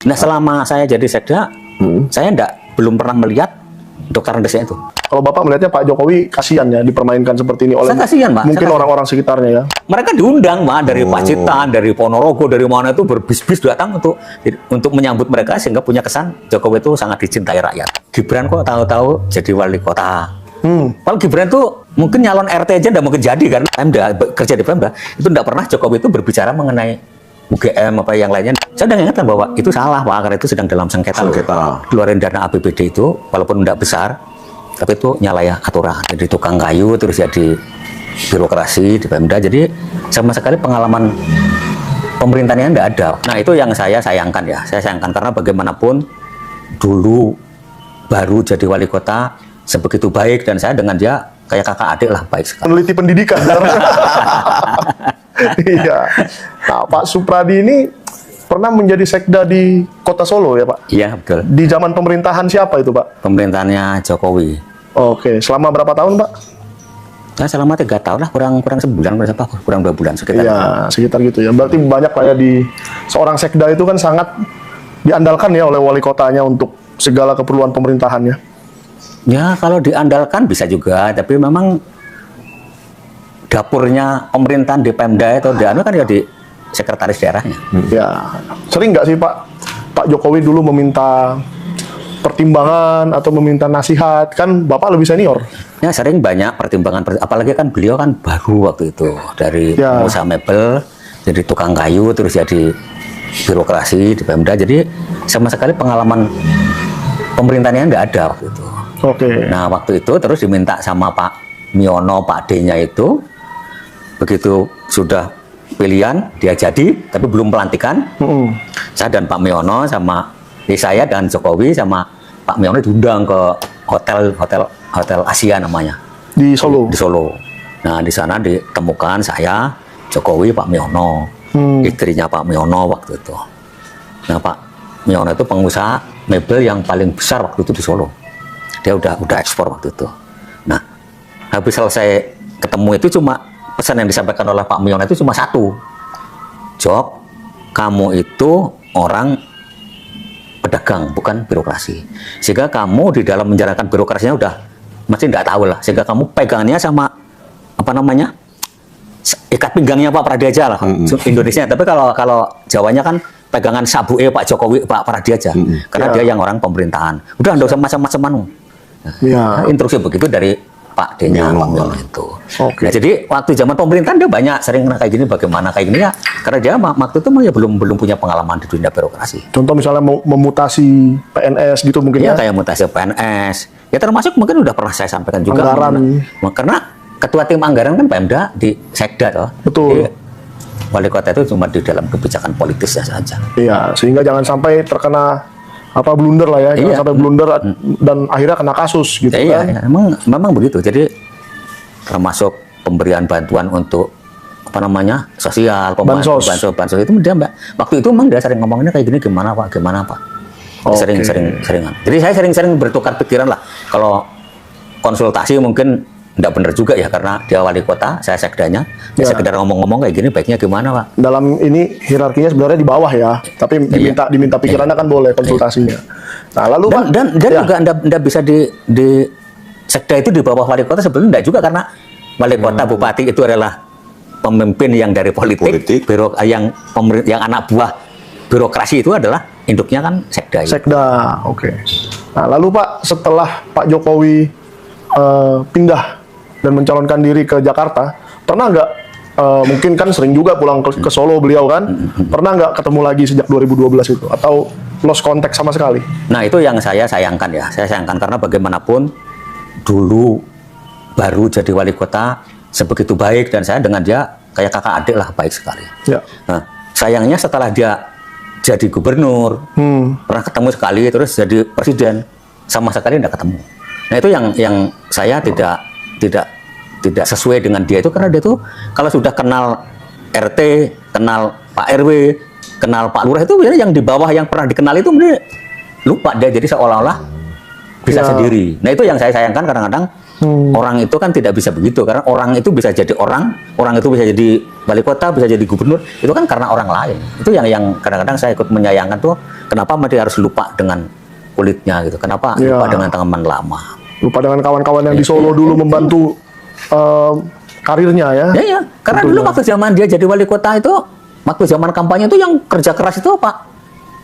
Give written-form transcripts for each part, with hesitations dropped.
Nah, selama saya jadi sekda, saya belum pernah melihat dokter andesnya itu. Kalau Bapak melihatnya Pak Jokowi kasihan ya dipermainkan seperti ini oleh Saya kasihan, Pak. mungkin orang-orang sekitarnya ya. Mereka diundang, Pak, dari Pacitan, dari Ponorogo, dari mana itu berbis-bis datang untuk menyambut mereka sehingga punya kesan Jokowi itu sangat dicintai rakyat. Gibran kok tahu-tahu jadi wali kota. Kalau Gibran itu mungkin nyalon RT aja nggak mungkin jadi karena Pemda, kerja di Pemda itu nggak pernah Jokowi itu berbicara mengenai UGM apa yang lainnya. Saya udah ingatkan bahwa itu salah, Pak, karena itu sedang dalam sengketa. Keluarin dana APBD itu walaupun tidak besar, tapi itu nyalahi aturan. Jadi tukang kayu terus jadi birokrasi di Pemda. Jadi sama sekali pengalaman pemerintahnya tidak ada. Nah, itu yang saya sayangkan ya. Saya sayangkan karena bagaimanapun dulu baru jadi wali kota sebegitu baik dan saya dengan dia kayak kakak adik lah, baik sekali. Peneliti pendidikan. Iya. Nah, Pak Supradi ini pernah menjadi sekda di Kota Solo ya, Pak? Iya, betul. Di zaman pemerintahan siapa itu, Pak? Pemerintahannya Jokowi. Oke, selama berapa tahun, Pak? Nah, selama 3 tahun lah, kurang sebulan, kurang 2 bulan sekitar. Iya, sekitar gitu ya. Berarti banyak Pak ya di seorang sekda itu kan sangat diandalkan ya oleh wali kotanya untuk segala keperluan pemerintahannya. Ya, kalau diandalkan bisa juga, tapi memang dapurnya pemerintahan di Pemda atau di kan ya di sekretaris daerahnya. Ya, sering nggak sih Pak Jokowi dulu meminta pertimbangan atau meminta nasihat? Kan Bapak lebih senior. Ya, sering banyak pertimbangan, apalagi kan beliau kan baru waktu itu dari pengusaha mebel jadi tukang kayu terus jadi birokrasi di Pemda. Jadi sama sekali pengalaman pemerintahnya nggak ada waktu itu. Oke. Nah, waktu itu terus diminta sama Pak Miono, Pak D-nya itu, begitu sudah pilihan dia jadi, tapi belum pelantikan. Saya dan Pak Miono sama saya dan Jokowi sama Pak Miono diundang ke hotel Asia namanya Di Solo. Di Solo. Nah, di sana ditemukan saya, Jokowi, Pak Miono, istrinya Pak Miono waktu itu. Nah, Pak Miono itu pengusaha mebel yang paling besar waktu itu di Solo. Dia udah ekspor waktu itu. Nah, habis selesai ketemu itu cuma pesan yang disampaikan oleh Pak Miono itu cuma satu. Jok, kamu itu orang pedagang, bukan birokrasi. Sehingga kamu di dalam menjalankan birokrasinya udah masih nggak tahu lah. Sehingga kamu pegangannya sama apa namanya, ikat pinggangnya Pak Pradeja lah, Indonesia. Tapi kalau Jawanya kan pegangan sabuke Pak Jokowi, Pak Pradeja. Karena dia yang orang pemerintahan. Udah nggak usah macam-macam. Nah, instruksi begitu dari Pak D-nya itu. Nah, jadi waktu zaman pemerintahan dia banyak sering kayak gini, bagaimana kayak gini ya, karena dia waktu itu ya belum punya pengalaman di dunia birokrasi. Contoh misalnya memutasi PNS gitu mungkin ya? Kayak mutasi PNS. Ya termasuk mungkin udah pernah saya sampaikan juga. Anggaran. Karena ketua tim anggaran kan Pemda di Sekda toh. Betul. Jadi, wali kota itu cuma di dalam kebijakan politisnya saja. Iya, sehingga jangan sampai terkena blunder lah ya, jangan sampai blunder dan akhirnya kena kasus gitu kan. Iya, memang begitu. Jadi termasuk pemberian bantuan untuk sosial, bansos itu dia waktu itu memang dia sering ngomonginnya kayak gini, gimana Pak. Sering. Jadi saya sering bertukar pikiran lah. Kalau konsultasi mungkin tidak benar juga ya, karena dia wali kota, saya sekdanya, sekedar ngomong-ngomong kayak gini, baiknya gimana Pak? Dalam ini hierarkinya sebenarnya di bawah ya, tapi diminta pikirannya kan boleh konsultasinya. Nah, lalu Pak, dan juga anda bisa di sekda itu di bawah wali kota sebetulnya enggak juga, karena wali kota bupati itu adalah pemimpin yang dari politik. Yang anak buah birokrasi itu adalah induknya kan sekda. Sekda, oke. Nah, lalu Pak, setelah Pak Jokowi pindah dan mencalonkan diri ke Jakarta, pernah nggak, mungkin kan sering juga pulang ke Solo beliau kan, pernah nggak ketemu lagi sejak 2012 itu, atau lost contact sama sekali? Nah, itu yang saya sayangkan ya, karena bagaimanapun dulu baru jadi wali kota sebegitu baik, dan saya dengan dia kayak kakak adik lah, baik sekali. Ya. Nah, sayangnya setelah dia jadi gubernur, pernah ketemu sekali, terus jadi presiden, sama sekali tidak ketemu. Nah, itu yang saya tidak sesuai dengan dia itu, karena dia tuh kalau sudah kenal RT, kenal Pak RW, kenal Pak Lurah, itu yang di bawah yang pernah dikenal itu lupa dia, jadi seolah-olah bisa sendiri. Nah, itu yang saya sayangkan kadang-kadang Orang itu kan tidak bisa begitu, karena orang itu bisa jadi orang itu bisa jadi wali kota, bisa jadi gubernur, itu kan karena orang lain. Itu yang kadang-kadang saya ikut menyayangkan tuh, kenapa dia harus lupa dengan kulitnya gitu, kenapa lupa dengan teman lama, lupa dengan kawan-kawan yang di Solo dulu membantu karirnya ya. Ya, karena dulu waktu zaman dia jadi wali kota itu, waktu zaman kampanye itu yang kerja keras itu Pak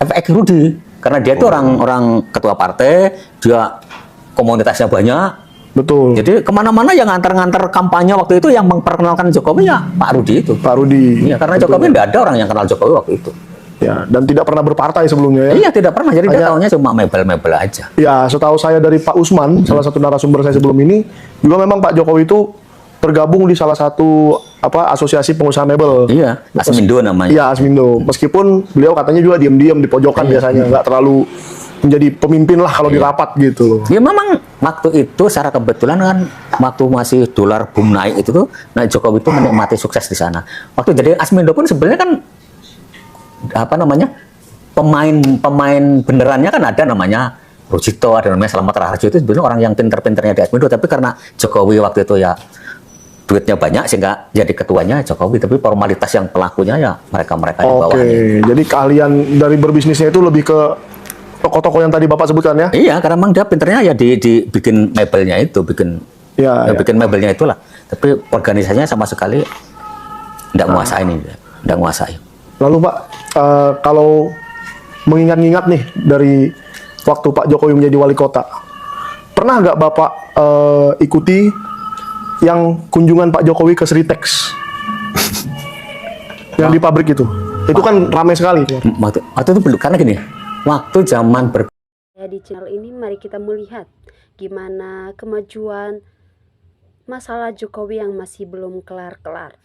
FX Rudi, karena dia itu orang ketua partai, dia komunitasnya banyak. Betul. Jadi kemana-mana yang ngantar-ngantar kampanye waktu itu yang memperkenalkan Jokowi ya Pak Rudi itu. Pak Rudi. Iya, karena Jokowi tidak ada orang yang kenal Jokowi waktu itu. Ya, dan tidak pernah berpartai sebelumnya ya. Iya, tidak pernah. Jadi dia tahunya cuma mebel-mebel aja. Ya, setahu saya dari Pak Usman, salah satu narasumber saya sebelum ini, juga memang Pak Jokowi itu tergabung di salah satu asosiasi pengusaha mebel. Iya, Asmindo namanya. Iya, Asmindo. Meskipun beliau katanya juga diam-diam di pojokan biasanya, nggak terlalu menjadi pemimpin lah kalau di rapat gitu loh. Ya memang waktu itu secara kebetulan kan waktu masih dolar boom naik itu tuh, nah Jokowi itu menikmati sukses di sana. Waktu jadi Asmindo pun sebenarnya kan pemain benerannya kan ada namanya Rujito, ada namanya Slamet Raharjo, itu sebenarnya orang yang pinter-pinternya di Asmindo, tapi karena Jokowi waktu itu ya duitnya banyak sehingga jadi ketuanya Jokowi, tapi formalitas yang pelakunya ya mereka-mereka di bawahnya. Oke, jadi keahlian dari berbisnisnya itu lebih ke toko-toko yang tadi Bapak sebutkan ya? Iya, karena memang dia pinternya ya di bikin mebelnya itu, bikin mebelnya itulah. Tapi organisasinya sama sekali tidak menguasai ini, tidak menguasai. Lalu Pak, kalau mengingat-ingat nih dari waktu Pak Jokowi menjadi wali kota, pernah nggak Bapak ikuti yang kunjungan Pak Jokowi ke Sritex? Yang di pabrik itu kan ramai sekali. Waktu itu belum, karena gini, waktu zaman di channel ini mari kita melihat gimana kemajuan masalah Jokowi yang masih belum kelar-kelar.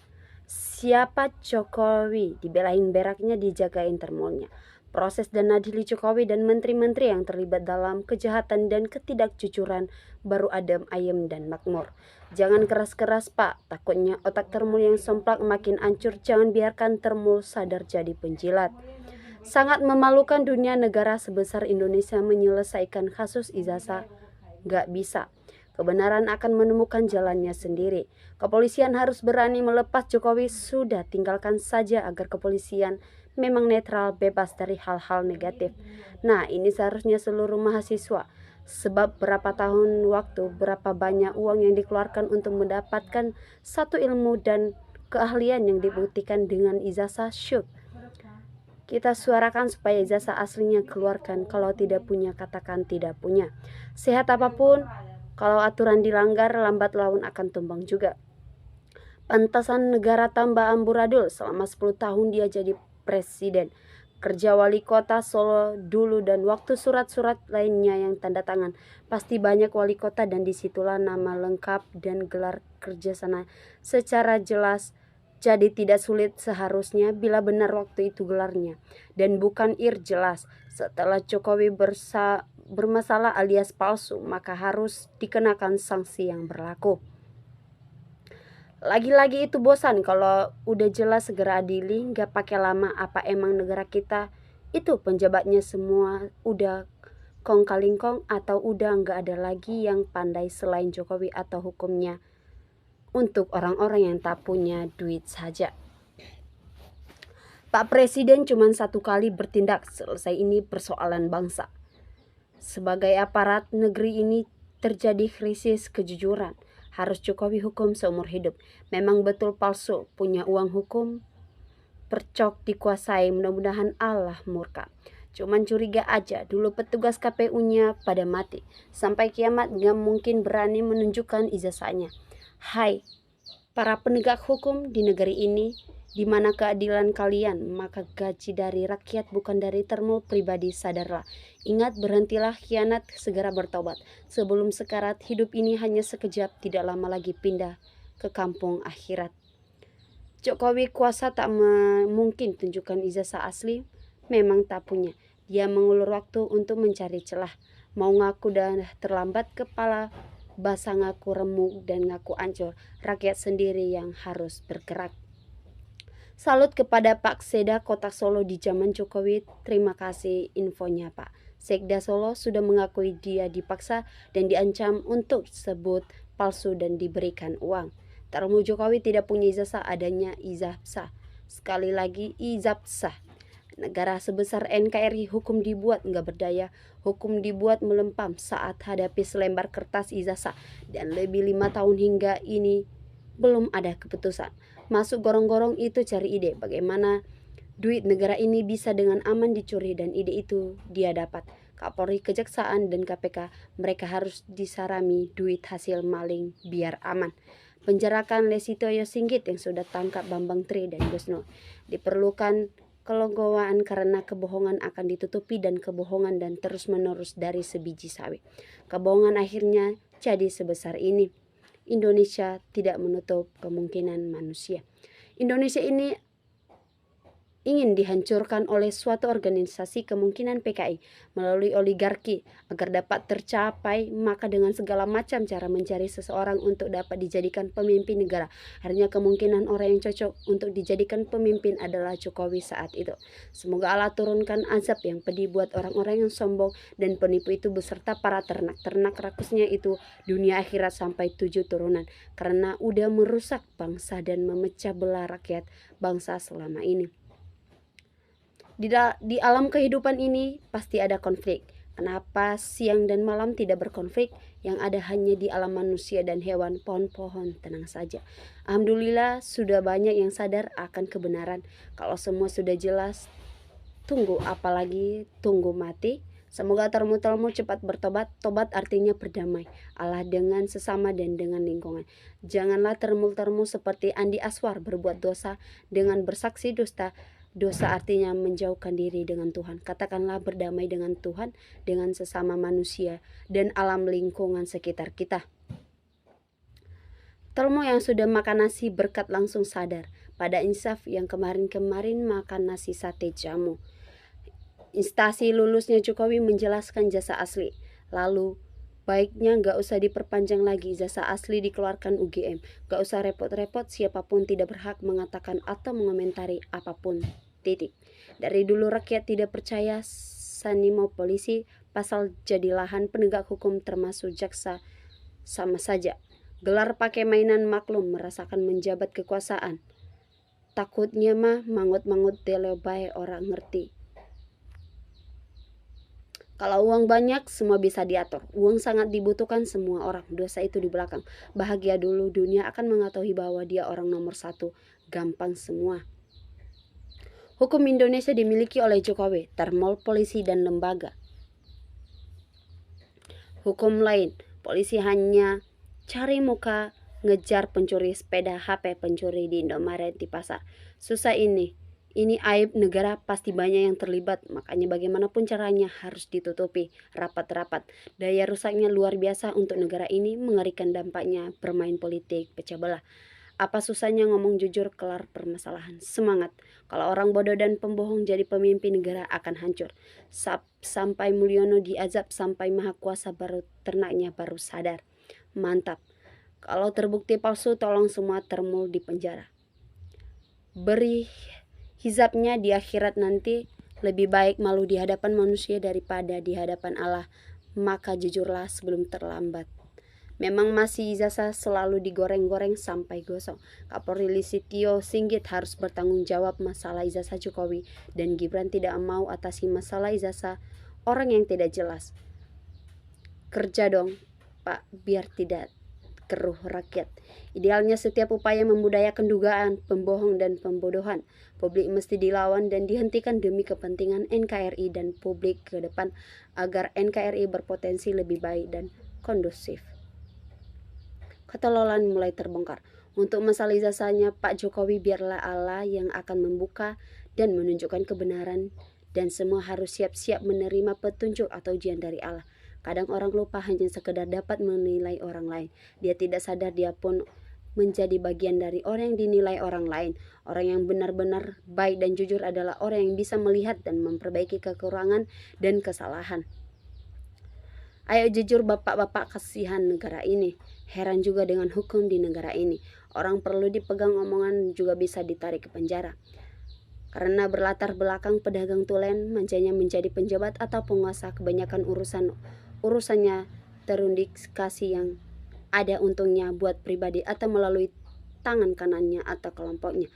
Siapa Jokowi, dibelain beraknya, dijagain termolnya. Proses dan adili Jokowi dan menteri-menteri yang terlibat dalam kejahatan dan ketidakjujuran baru adem, ayem, dan makmur. Jangan keras-keras Pak, takutnya otak termul yang somplak makin hancur. Jangan biarkan termul sadar jadi penjilat. Sangat memalukan dunia negara sebesar Indonesia menyelesaikan kasus ijazah. Gak bisa. Kebenaran akan menemukan jalannya sendiri. Kepolisian harus berani melepas Jokowi. Sudah, tinggalkan saja agar kepolisian memang netral, bebas dari hal-hal negatif. Nah, ini seharusnya seluruh mahasiswa. Sebab berapa tahun waktu, berapa banyak uang yang dikeluarkan untuk mendapatkan satu ilmu dan keahlian yang dibuktikan dengan ijazah syuk. Kita suarakan supaya ijazah aslinya keluarkan. Kalau tidak punya, katakan tidak punya. Sehat apapun, kalau aturan dilanggar, lambat laun akan tumbang juga. Pantasan negara tambah amburadul. Selama 10 tahun dia jadi presiden. Kerja wali kota Solo dulu dan waktu surat-surat lainnya yang tanda tangan. Pasti banyak wali kota dan disitulah nama lengkap dan gelar kerja sana secara jelas. Jadi tidak sulit seharusnya bila benar waktu itu gelarnya. Dan bukan jelas. Setelah Jokowi bermasalah alias palsu, maka harus dikenakan sanksi yang berlaku. Lagi-lagi itu bosan kalau udah jelas segera adili, nggak pakai lama. Apa emang negara kita itu penjabatnya semua udah kong kalingkong atau udah nggak ada lagi yang pandai selain Jokowi atau hukumnya untuk orang-orang yang tak punya duit saja. Pak Presiden cuma satu kali bertindak, selesai ini persoalan bangsa. Sebagai aparat negeri ini terjadi krisis kejujuran. Harus Jokowi hukum seumur hidup. Memang betul palsu, punya uang hukum, percok dikuasai, mudah-mudahan Allah murka. Cuman curiga aja, dulu petugas KPU-nya pada mati. Sampai kiamat gak mungkin berani menunjukkan ijazahnya. Hai, para penegak hukum di negeri ini, di mana keadilan kalian, maka gaji dari rakyat bukan dari termul pribadi, sadarlah. Ingat, berhentilah khianat, segera bertobat. Sebelum sekarat, hidup ini hanya sekejap, tidak lama lagi pindah ke kampung akhirat. Jokowi kuasa tak mungkin tunjukkan ijazah asli, memang tak punya. Dia mengulur waktu untuk mencari celah. Mau ngaku dah terlambat, kepala basah ngaku remuk dan ngaku ancur. Rakyat sendiri yang harus bergerak. Salut kepada Pak Sekda Kota Solo di zaman Jokowi. Terima kasih infonya Pak. Sekda Solo sudah mengakui dia dipaksa dan diancam untuk sebut palsu dan diberikan uang. Termu Jokowi tidak punya ijazah, adanya ijazah. Sekali lagi ijazah. Negara sebesar NKRI hukum dibuat nggak berdaya, hukum dibuat melempam saat hadapi selembar kertas ijazah dan lebih 5 tahun hingga ini belum ada keputusan. Masuk gorong-gorong itu cari ide bagaimana duit negara ini bisa dengan aman dicuri dan ide itu dia dapat. Kapolri, Kejaksaan, dan KPK mereka harus disarami duit hasil maling biar aman. Penjarakan Lesitoyo Singgit yang sudah tangkap Bambang Tri dan Gusno. Diperlukan kelegowoan karena kebohongan akan ditutupi dan kebohongan dan terus-menerus dari sebiji sawi. Kebohongan akhirnya jadi sebesar ini. Indonesia tidak menutup kemungkinan manusia. Indonesia ini ingin dihancurkan oleh suatu organisasi kemungkinan PKI melalui oligarki agar dapat tercapai, maka dengan segala macam cara mencari seseorang untuk dapat dijadikan pemimpin negara. Akhirnya kemungkinan orang yang cocok untuk dijadikan pemimpin adalah Jokowi saat itu. Semoga Allah turunkan azab yang pedih buat orang-orang yang sombong dan penipu itu beserta para ternak-ternak rakusnya itu dunia akhirat sampai 7 turunan, karena udah merusak bangsa dan memecah belah rakyat bangsa selama ini. Di alam kehidupan ini pasti ada konflik. Kenapa siang dan malam tidak berkonflik? Yang ada hanya di alam manusia dan hewan, pohon-pohon, tenang saja. Alhamdulillah sudah banyak yang sadar akan kebenaran. Kalau semua sudah jelas, tunggu apalagi, tunggu mati. Semoga termu-termu cepat bertobat. Tobat artinya berdamai Allah dengan sesama dan dengan lingkungan. Janganlah termu-termu seperti Andi Aswar berbuat dosa dengan bersaksi dusta. Dosa artinya menjauhkan diri dengan Tuhan. Katakanlah berdamai dengan Tuhan, dengan sesama manusia, dan alam lingkungan sekitar kita. Telmo yang sudah makan nasi berkat langsung sadar. Pada insaf yang kemarin-kemarin makan nasi sate jamu. Instansi lulusnya Jokowi menjelaskan jasa asli. Lalu baiknya gak usah diperpanjang lagi, jasa asli dikeluarkan UGM. Gak usah repot-repot, siapapun tidak berhak mengatakan atau mengomentari apapun. Titik. Dari dulu rakyat tidak percaya sanimo polisi, pasal jadi lahan penegak hukum termasuk jaksa sama saja. Gelar pakai mainan maklum, merasakan menjabat kekuasaan. Takutnya mah mangut-mangut delebay orang ngerti. Kalau uang banyak, semua bisa diatur. Uang sangat dibutuhkan semua orang. Dosa itu di belakang. Bahagia dulu, dunia akan mengetahui bahwa dia orang nomor 1. Gampang semua. Hukum Indonesia dimiliki oleh Jokowi, termol polisi dan lembaga. Hukum lain, polisi hanya cari muka, ngejar pencuri sepeda HP, pencuri di Indomaret, di pasar. Susah ini. Ini aib negara, pasti banyak yang terlibat, makanya bagaimanapun caranya harus ditutupi rapat-rapat. Daya rusaknya luar biasa untuk negara ini, mengerikan dampaknya bermain politik, pecah belah. Apa susahnya ngomong jujur, kelar permasalahan. Semangat. Kalau orang bodoh dan pembohong jadi pemimpin negara akan hancur. Sampai Mulyono diazab, sampai Maha Kuasa baru ternaknya baru sadar. Mantap. Kalau terbukti palsu, tolong semua termul di penjara. Beri hisabnya di akhirat nanti, lebih baik malu di hadapan manusia daripada di hadapan Allah. Maka jujurlah sebelum terlambat. Memang masih ijazah selalu digoreng-goreng sampai gosong. Kapolri Lisitio Singgit harus bertanggung jawab masalah ijazah Jokowi, dan Gibran tidak mau atasi masalah ijazah orang yang tidak jelas. Kerja dong Pak, biar tidak keruh rakyat. Idealnya setiap upaya membudayakan dugaan, pembohong dan pembodohan publik mesti dilawan dan dihentikan demi kepentingan NKRI dan publik ke depan, agar NKRI berpotensi lebih baik dan kondusif. Ketololan mulai terbongkar. Untuk masalah ijazahnya Pak Jokowi, biarlah Allah yang akan membuka dan menunjukkan kebenaran, dan semua harus siap-siap menerima petunjuk atau ujian dari Allah. Kadang orang lupa hanya sekedar dapat menilai orang lain. Dia tidak sadar dia pun menjadi bagian dari orang yang dinilai orang lain. Orang yang benar-benar baik dan jujur adalah orang yang bisa melihat dan memperbaiki kekurangan dan kesalahan. Ayo jujur bapak-bapak, kasihan negara ini. Heran juga dengan hukum di negara ini. Orang perlu dipegang omongan juga bisa ditarik ke penjara. Karena berlatar belakang pedagang tulen, manjanya menjadi penjabat atau penguasa, kebanyakan urusannya terindikasi yang ada untungnya buat pribadi atau melalui tangan kanannya atau kelompoknya.